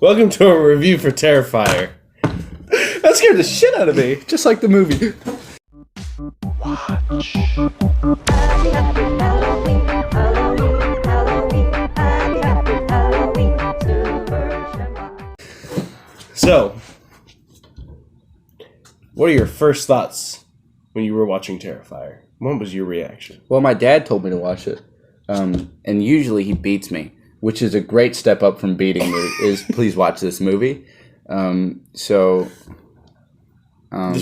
Welcome to a review for Terrifier. That scared the shit out of me, just like the movie. Watch. So, what are your first thoughts when you were watching Terrifier? What was your reaction? Well, my dad told me to watch it, and usually he beats me, which is a great step up from beating me, is please watch this movie. This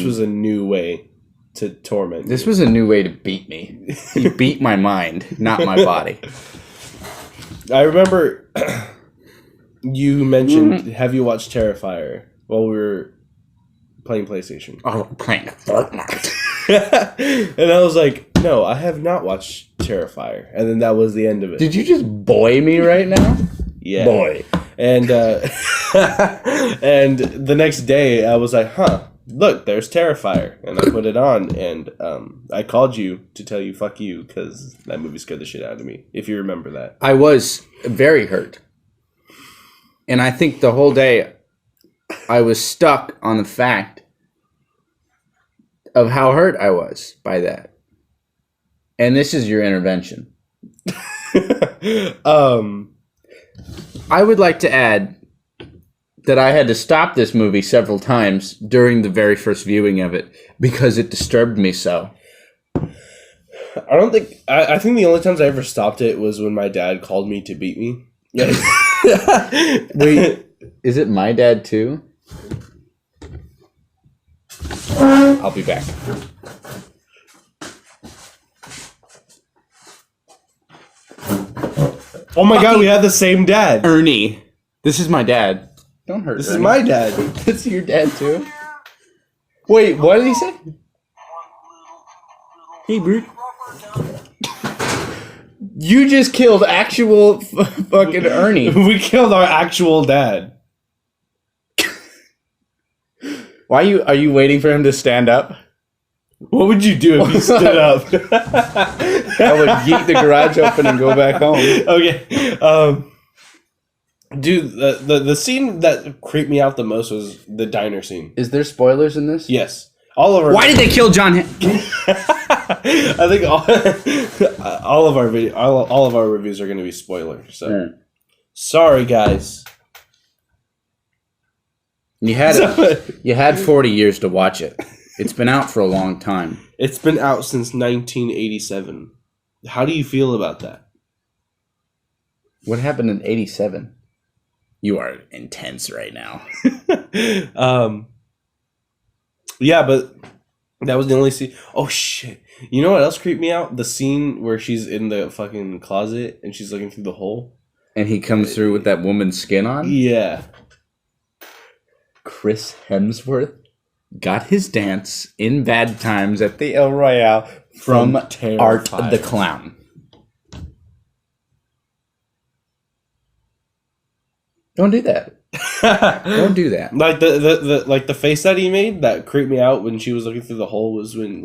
was a new way to torment This you. was a new way to beat me. He beat my mind, not my body. I remember you mentioned, have you watched Terrifier while we were playing PlayStation? Oh, playing Fortnite. And I was like, no, I have not watched Terrifier. And then that was the end of it. Did you just boy me right now? Yeah. Boy. And and the next day I was like, look, there's Terrifier. And I put it on, and I called you to tell you fuck you, because that movie scared the shit out of me, if you remember that. I was very hurt. And I think the whole day I was stuck on the fact of how hurt I was by that. And this is your intervention. I would like to add that I had to stop this movie several times during the very first viewing of it because it disturbed me so. I think the only times I ever stopped it was when my dad called me to beat me. Yeah. Wait, is it my dad too? I'll be back. Oh my god, we have the same dad. Ernie. This is my dad. Don't hurt This Ernie. is my dad. This is your dad too? Wait, what did he say? Hey, Bert. You just killed actual fucking Ernie. We killed our actual dad. Are you waiting for him to stand up? What would you do if he stood up? I would yeet the garage open and go back home. Okay. Dude, the scene that creeped me out the most was the diner scene. Is there spoilers in this? Yes. All of our Why did they kill John? I think all of our reviews are going to be spoilers. So sorry, guys. You had 40 years to watch it. It's been out for a long time. It's been out since 1987. How do you feel about that? What happened in 87? You are intense right now. Yeah, but that was the only scene. Oh shit! You know what else creeped me out? The scene where she's in the fucking closet and she's looking through the hole, and he comes through with that woman's skin on. Yeah. Chris Hemsworth got his dance in Bad Times at the El Royale from Art the Clown. Don't do that. Don't do that. Like the face that he made that creeped me out when she was looking through the hole was when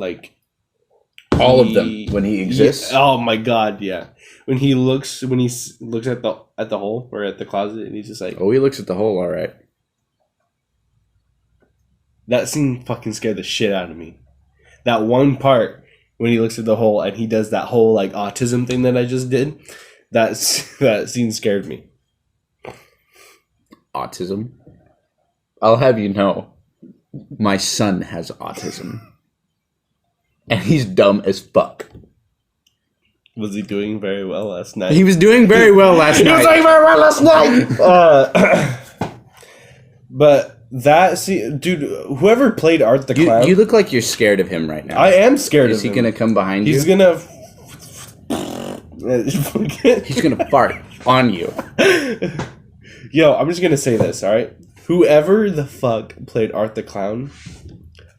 all of them when he exists. Yeah, oh my god, yeah. When he looks at the hole or at the closet and he's just like, oh, he looks at the hole, all right. That scene fucking scared the shit out of me. That one part when he looks at the hole and he does that whole like autism thing that I just did, that scene scared me. Autism? I'll have you know, my son has autism. And he's dumb as fuck. Was he doing very well last night? He was doing very well last night. He was doing very well last night! But that scene, dude, whoever played Art the Clown... You look like you're scared of him right now. I am scared of him. Is he going to come behind you? He's going to... He's going to fart on you. Yo, I'm just going to say this, alright? Whoever the fuck played Art the Clown,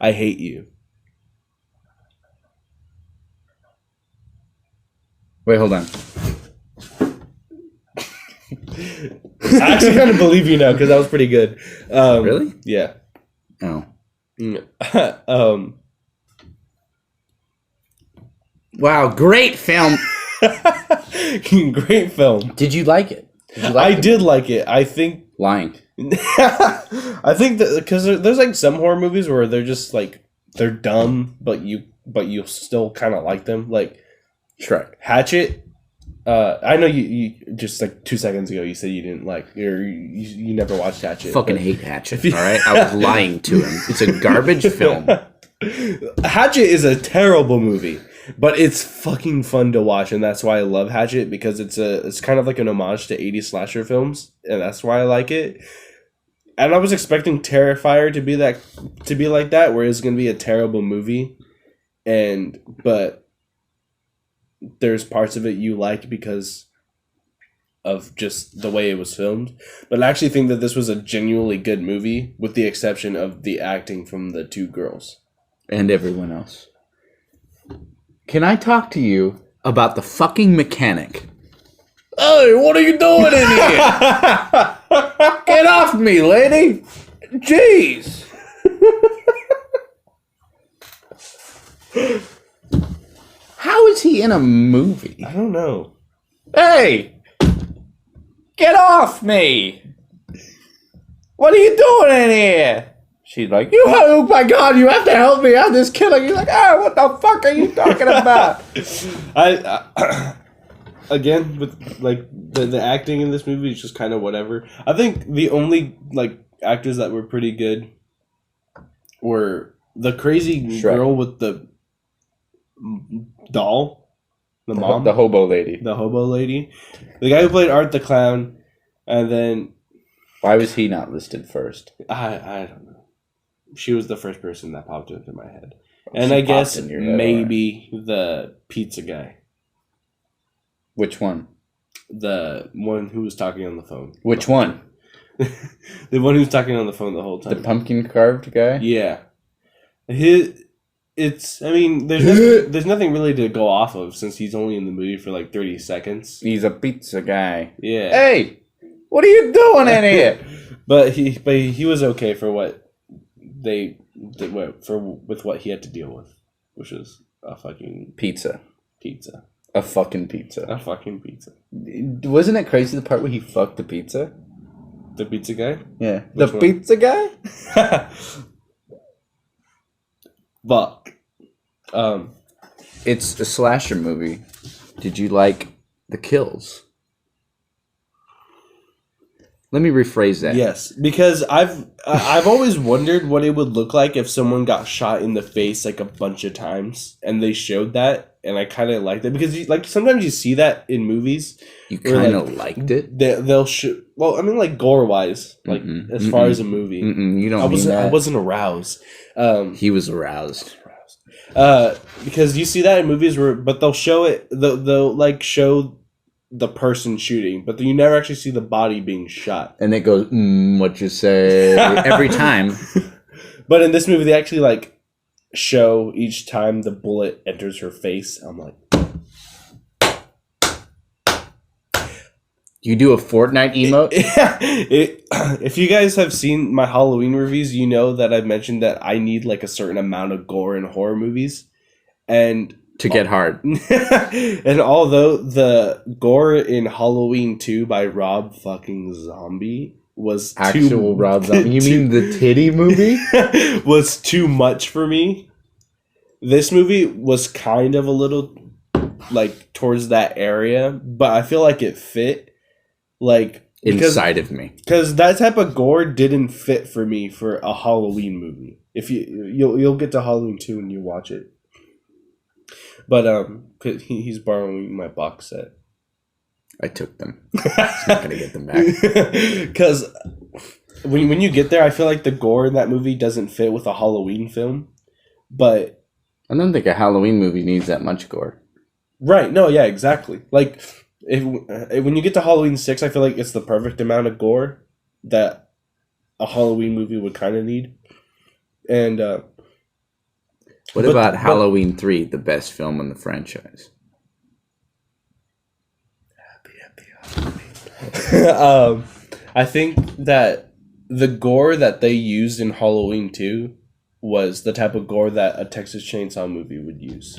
I hate you. Wait, hold on. I actually kind of believe you now, because that was pretty good. Really? Yeah. Oh. Wow, great film. Great film. Did you like it? I did like it. I think Lying. I think that because there's like some horror movies where they're just like they're dumb, but you still kind of like them. Like Shrek. Hatchet. I know you just like 2 seconds ago you said you didn't like or you never watched Hatchet. Fucking hate Hatchet. All right, I was lying to him. It's a garbage film. Hatchet is a terrible movie, but it's fucking fun to watch, and that's why I love Hatchet because it's kind of like an homage to 80s slasher films, and that's why I like it. And I was expecting Terrifier to be like that, where it's gonna be a terrible movie, but there's parts of it you like because of just the way it was filmed. But I actually think that this was a genuinely good movie, with the exception of the acting from the two girls. And everyone else. Can I talk to you about the fucking mechanic? Hey, what are you doing in here? Get off me, lady! Jeez! How is he in a movie? I don't know. Hey! Get off me! What are you doing in here? She's like, oh my god, you have to help me out this killer. You're like, oh, what the fuck are you talking about? I again, with like the acting in this movie is just kind of whatever. I think the only like actors that were pretty good were the crazy girl with the doll, the mom, the hobo lady, the guy who played Art the Clown, and then why was he not listed first? I don't know. She was the first person that popped into my head, and I guess maybe the pizza guy. Which one? The one who was talking on the phone. Which one? The one who was talking on the phone the whole time. The pumpkin carved guy? Yeah. There's nothing really to go off of since he's only in the movie for like 30 seconds. He's a pizza guy. Yeah. Hey, what are you doing in here? But he was okay for what they did with what he had to deal with, which is a fucking pizza. A fucking pizza. Wasn't it crazy the part where he fucked the pizza? The pizza guy? Yeah. Which one? Pizza guy? But it's a slasher movie. Did you like the kills? Let me rephrase that. Yes, because I've always wondered what it would look like if someone got shot in the face like a bunch of times, and they showed that, and I kind of liked it because like sometimes you see that in movies. You kind of liked it. They'll show. Well, I mean, like gore wise, like as far as a movie. You don't. I wasn't aroused. He was aroused. Because you see that in movies but they'll show it. They'll like show the person shooting, but you never actually see the body being shot. And it goes, what you say every time. But in this movie, they actually like show each time the bullet enters her face. I'm like, you do a Fortnite emote? If you guys have seen my Halloween reviews, you know that I've mentioned that I need like a certain amount of gore in horror movies, and to get hard. And although the gore in Halloween 2 by Rob fucking Zombie was actual Rob Zombie. You mean the titty movie? Was too much for me. This movie was kind of a little like towards that area, but I feel like it fit like inside of me. Because that type of gore didn't fit for me for a Halloween movie. If you'll get to Halloween 2 when you watch it. But he's borrowing my box set. I took them. He's not gonna get them back. Because when you get there, I feel like the gore in that movie doesn't fit with a Halloween film. But I don't think a Halloween movie needs that much gore. Right? No, yeah, exactly. Like when you get to Halloween 6, I feel like it's the perfect amount of gore that a Halloween movie would kind of need. And what about Halloween 3, the best film in the franchise? I think that the gore that they used in Halloween 2 was the type of gore that a Texas Chainsaw movie would use.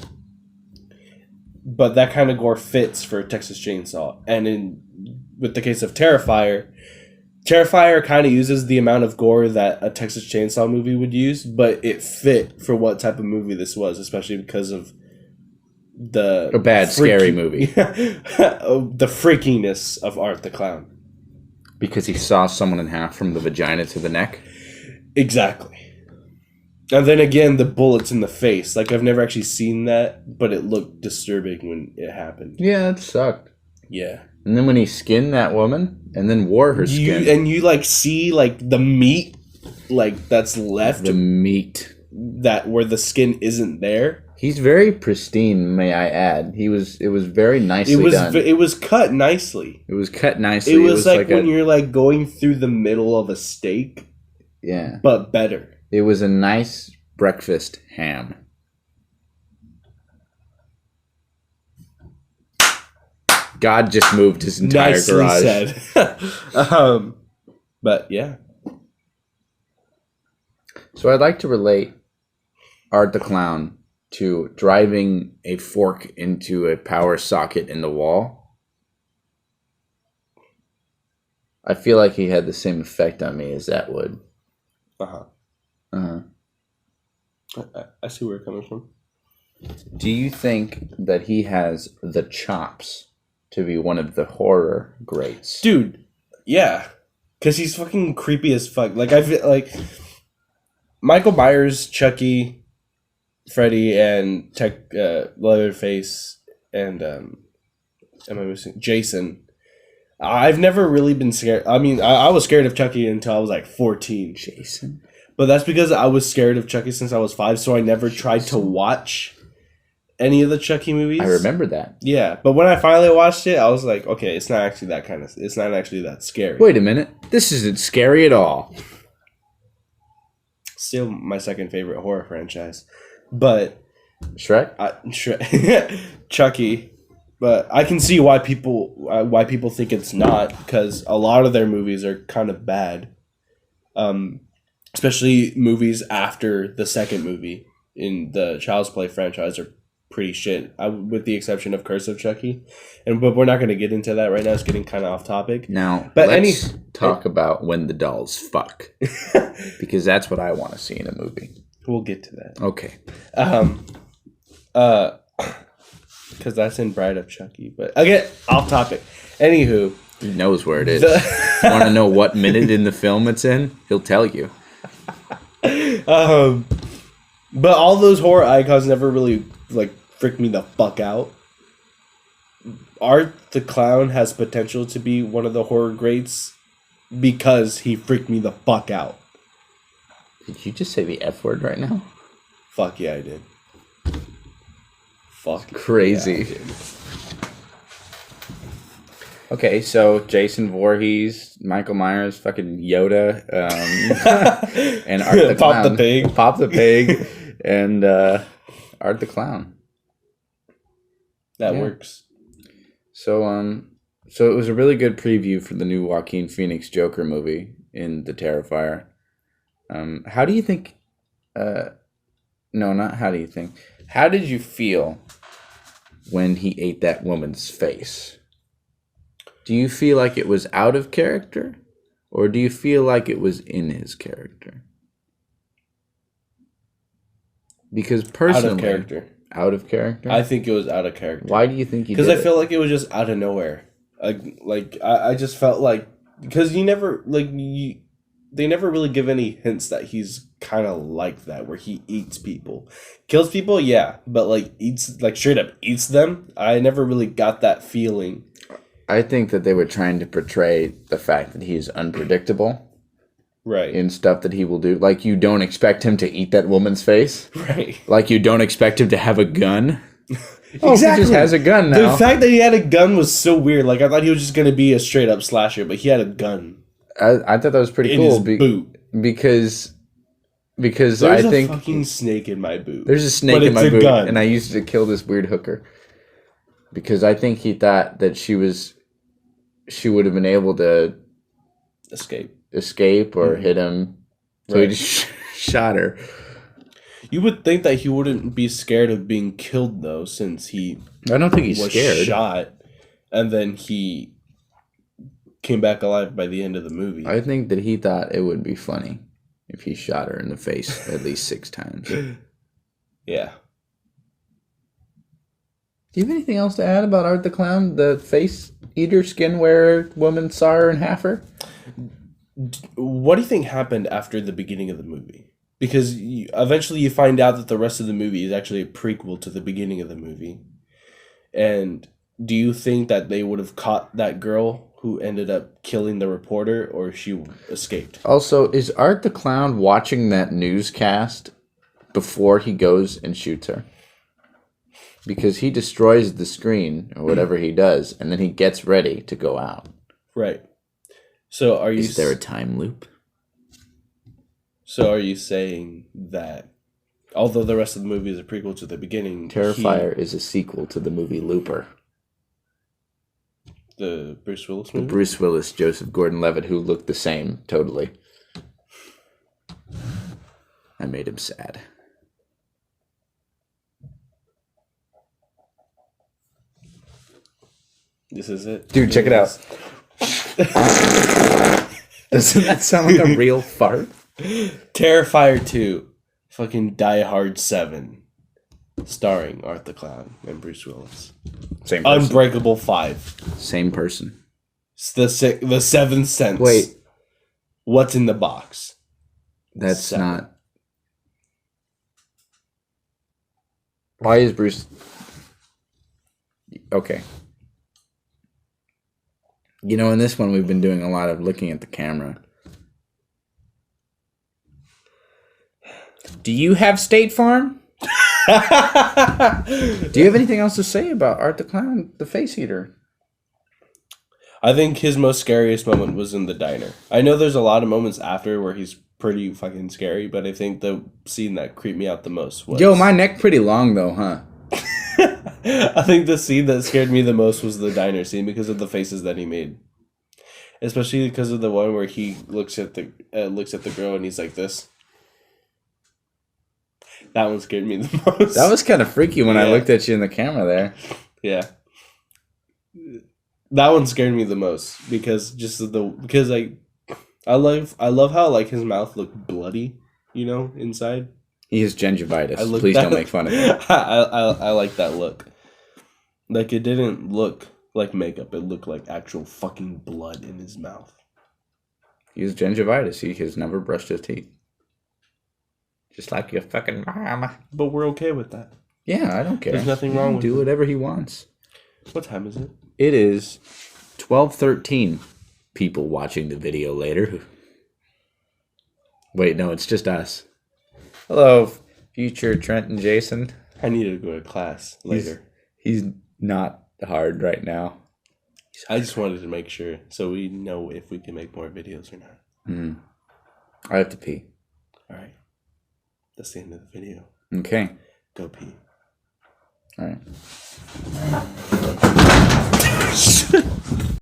But that kind of gore fits for Texas Chainsaw. And with the case of Terrifier Terrifier kind of uses the amount of gore that a Texas Chainsaw movie would use, but it fit for what type of movie this was, especially because of a bad, scary movie. The freakiness of Art the Clown. Because he saw someone in half from the vagina to the neck? Exactly. And then again, the bullets in the face. Like, I've never actually seen that, but it looked disturbing when it happened. Yeah, it sucked. Yeah. And then when he skinned that woman and then wore her skin. And you, like, see, like, the meat, like, that's left. The meat. That where the skin isn't there. He's very pristine, may I add. It was very nicely done. It was cut nicely. It was cut nicely. It was like when you're, like, going through the middle of a steak. Yeah. But better. It was a nice breakfast ham. God just moved his entire Nicely garage. Said. But yeah. So I'd like to relate Art the Clown to driving a fork into a power socket in the wall. I feel like he had the same effect on me as that would. Uh-huh. I see where you're coming from. Do you think that he has the chops to be one of the horror greats? Dude, yeah. Because he's fucking creepy as fuck. Like, I feel like Michael Myers, Chucky, Freddy, and Leatherface, and am I missing? Jason. I've never really been scared. I mean, I was scared of Chucky until I was like 14. Jason? But that's because I was scared of Chucky since I was 5, so I never tried to watch any of the Chucky movies. I remember that. Yeah, but when I finally watched it, I was like, okay, it's not actually that scary. Wait a minute. This isn't scary at all. Still my second favorite horror franchise. But Shrek? Chucky. But I can see why people think it's not, because a lot of their movies are kind of bad. Especially movies after the second movie in the Child's Play franchise are pretty shit, with the exception of Curse of Chucky. But we're not going to get into that right now. It's getting kind of off topic. Now, let's talk about when the dolls fuck. Because that's what I want to see in a movie. We'll get to that. Okay. Because that's in Bride of Chucky. But again, off topic. Anywho. He knows where it is. Want to know what minute in the film it's in? He'll tell you. But all those horror icons never really like freaked me the fuck out. Art the Clown has potential to be one of the horror greats because he freaked me the fuck out. Did you just say the F word right now? Fuck yeah, I did. Fuck. Crazy. Yeah, okay, so Jason Voorhees, Michael Myers, fucking Yoda, and Art the Clown. Pop the Pig, and Art the Clown. That works. So it was a really good preview for the new Joaquin Phoenix Joker movie in The Terrifier. How do you think... no, not how do you think. How did you feel when he ate that woman's face? Do you feel like it was out of character? Or do you feel like it was in his character? Because personally... Out of character. Out of character? I think it was out of character. Why do you think he did Because I feel like it was just out of nowhere. I just felt like... Because you never... They never really give any hints that he's kind of like that, where he eats people. Kills people, yeah, but eats, straight up eats them. I never really got that feeling. I think that they were trying to portray the fact that he's unpredictable. Right. In stuff that he will do. Like, you don't expect him to eat that woman's face. Right. Like, you don't expect him to have a gun. Exactly. He just has a gun now. The fact that he had a gun was so weird. I thought he was just going to be a straight up slasher, but he had a gun. I thought that was pretty in cool. His boot. Because there's I think... a fucking snake in my boot. There's a snake in my boot. Gun. And I used to kill this weird hooker. Because I think he thought that she would have been able to... Escape or hit him. So he just shot her. You would think that he wouldn't be scared of being killed, though, since he... I don't think he's was scared. Shot, and then he came back alive by the end of the movie. I think that he thought it would be funny if he shot her in the face at least 6 times. Yeah. Do you have anything else to add about Art the Clown? The face eater, skin wearer, woman sawyer, and halfer? What do you think happened after the beginning of the movie? Because eventually you find out that the rest of the movie is actually a prequel to the beginning of the movie. And do you think that they would have caught that girl who ended up killing the reporter, or she escaped? Also, is Art the Clown watching that newscast before he goes and shoots her? Because he destroys the screen, or whatever he does, and then he gets ready to go out. Right. So are you... Is there a time loop? So are you saying that, although the rest of the movie is a prequel to the beginning... Terrifier is a sequel to the movie Looper. The Bruce Willis movie? The Bruce Willis, Joseph Gordon-Levitt, who looked the same, totally. I made him sad. This is it. Dude, check it out. Doesn't that sound like a real fart? Terrifier 2. Fucking Die Hard 7. Starring Art the Clown and Bruce Willis. Same person. Unbreakable 5. Same person. It's the Seventh Sense. Wait. What's in the box? That's 7. not... Why is Bruce... Okay. You know, in this one, we've been doing a lot of looking at the camera. Do you have State Farm? Do you have anything else to say about Art the Clown, the face eater? I think his most scariest moment was in the diner. I know there's a lot of moments after where he's pretty fucking scary, but I think the scene that creeped me out the most was... Yo, my neck pretty long, though, huh? I think the scene that scared me the most was the diner scene because of the faces that he made. Especially because of the one where he looks at the girl and he's like this. That one scared me the most. That was kind of freaky when I looked at you in the camera there. Yeah. That one scared me the most because I love how like his mouth looked bloody, you know, inside. He has gingivitis. Please don't make fun of him. I like that look. Like, it didn't look like makeup. It looked like actual fucking blood in his mouth. He has gingivitis. He has never brushed his teeth. Just like your fucking mama. But we're okay with that. Yeah, I don't care. There's nothing wrong with it. Do whatever he wants. What time is it? It is 12:13. People watching the video later. Wait, no, it's just us. Hello, future Trent and Jason. I need to go to class later. He's not hard right now. I just wanted to make sure so we know if we can make more videos or not. Mm. I have to pee. All right. That's the end of the video. Okay. Go pee. All right.